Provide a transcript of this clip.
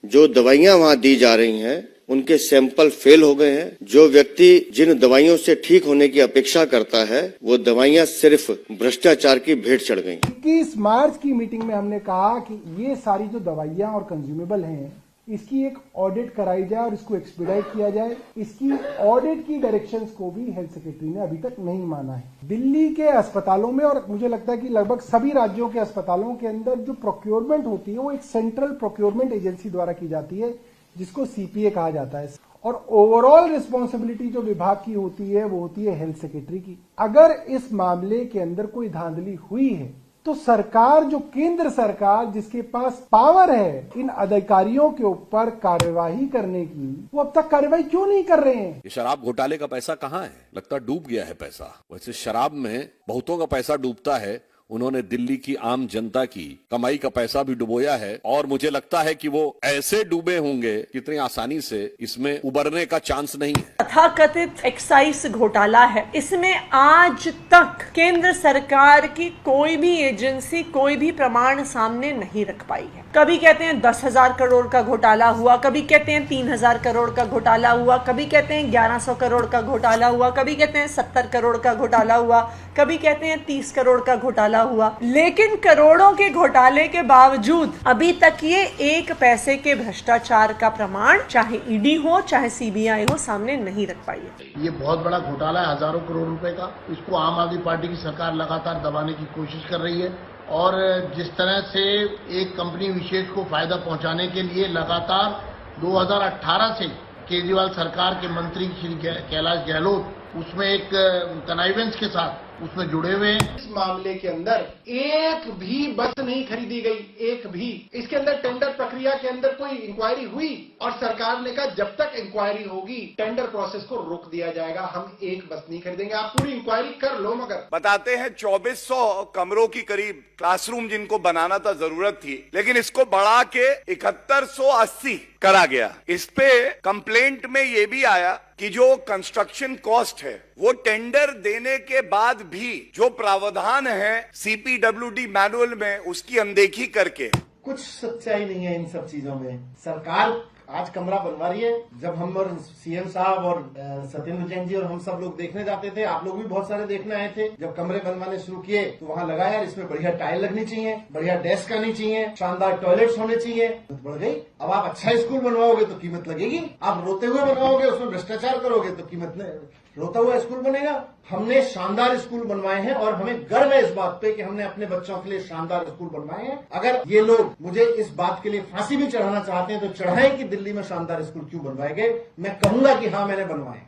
जो दवाइयां वहां दी जा रही हैं उनके सैंपल फेल हो गए हैं। जो व्यक्ति जिन दवाइयों से ठीक होने की अपेक्षा करता है वो दवाइयां सिर्फ भ्रष्टाचार की भेंट चढ़ गई। 21 मार्च की मीटिंग में हमने कहा कि ये सारी जो दवाइयां और कंज्यूमेबल हैं इसकी एक ऑडिट कराई जाए और इसको एक्सपीडाइट किया जाए। इसकी ऑडिट की डायरेक्शंस को भी हेल्थ सेक्रेटरी ने अभी तक नहीं माना है। दिल्ली के अस्पतालों में और मुझे लगता है कि लगभग सभी राज्यों के अस्पतालों के अंदर जो प्रोक्योरमेंट होती है वो एक सेंट्रल प्रोक्योरमेंट एजेंसी द्वारा की जाती है जिसको सीपीए कहा जाता है और ओवरऑल रिस्पॉन्सिबिलिटी जो विभाग की होती है वो होती है हेल्थ सेक्रेटरी की। अगर इस मामले के अंदर कोई धांधली हुई है तो सरकार, जो केंद्र सरकार जिसके पास पावर है इन अधिकारियों के ऊपर कार्यवाही करने की, वो अब तक कार्यवाही क्यों नहीं कर रहे हैं? ये शराब घोटाले का पैसा कहाँ है? लगता डूब गया है पैसा। वैसे शराब में बहुतों का पैसा डूबता है, उन्होंने दिल्ली की आम जनता की कमाई का पैसा भी डुबोया है और मुझे लगता है कि वो ऐसे डूबे होंगे कितनी आसानी से इसमें उबरने का चांस नहीं है। तथाकथित एक्साइज घोटाला है, इसमें आज तक केंद्र सरकार की कोई भी एजेंसी कोई भी प्रमाण सामने नहीं रख पाई है। कभी कहते हैं 10,000 करोड़ का घोटाला हुआ, कभी कहते हैं 3,000 करोड़ का घोटाला हुआ, कभी कहते हैं 1100 करोड़ का घोटाला हुआ, कभी कहते हैं 70 करोड़ का घोटाला हुआ, कभी कहते हैं 30 करोड़ का घोटाला हुआ। लेकिन करोड़ों के घोटाले के बावजूद अभी तक ये एक पैसे के भ्रष्टाचार का प्रमाण, चाहे ईडी हो चाहे सीबीआई हो, सामने नहीं रख पाई है। ये बहुत बड़ा घोटाला है, हजारों करोड़ रुपए का। इसको आम आदमी पार्टी की सरकार लगातार दबाने की कोशिश कर रही है और जिस तरह से एक कंपनी विशेष को फायदा पहुंचाने के लिए लगातार 2018 से केजरीवाल सरकार के मंत्री श्री कैलाश गहलोत उसमें एक कनाइवेंस के साथ उसमें जुड़े हुए हैं। इस मामले के अंदर एक भी बस नहीं खरीदी गई, एक भी। इसके अंदर टेंडर प्रक्रिया के अंदर कोई इंक्वायरी हुई और सरकार ने कहा जब तक इंक्वायरी होगी टेंडर प्रोसेस को रोक दिया जाएगा, हम एक बस नहीं खरीदेंगे। आप पूरी इंक्वायरी कर लो। मगर बताते हैं 2400 कमरों की करीब क्लासरूम जिनको बनाना था, जरूरत थी, लेकिन इसको बढ़ा के 7180 करा गया। इस पे कंप्लेंट में ये भी आया कि जो कंस्ट्रक्शन कॉस्ट है वो टेंडर देने के बाद भी जो प्रावधान है सीपीडब्ल्यूडी मैनुअल में उसकी अनदेखी करके। कुछ सच्चाई नहीं है इन सब चीजों में। सरकार आज कमरा बनवा रही है। जब हम और सीएम साहब और सत्येंद्र जैन जी और हम सब लोग देखने जाते थे, आप लोग भी बहुत सारे देखने आए थे, जब कमरे बनवाने शुरू किए तो वहाँ लगा यार इसमें बढ़िया टाइल लगनी चाहिए, बढ़िया डेस्क आनी चाहिए, शानदार टॉयलेट्स होने चाहिए। बढ़ गई। अब आप अच्छा स्कूल बनवाओगे तो कीमत लगेगी, आप रोते हुए बनवाओगे उसमें भ्रष्टाचार करोगे तो कीमत रोता हुआ स्कूल बनेगा। हमने शानदार स्कूल बनवाए हैं और हमें गर्व है इस बात पे कि हमने अपने बच्चों के लिए शानदार स्कूल बनवाए हैं। अगर ये लोग मुझे इस बात के लिए फांसी भी चढ़ाना चाहते हैं तो चढ़ाएं कि दिल्ली में शानदार स्कूल क्यों बनवाए गए। मैं कहूंगा कि हाँ मैंने बनवाए।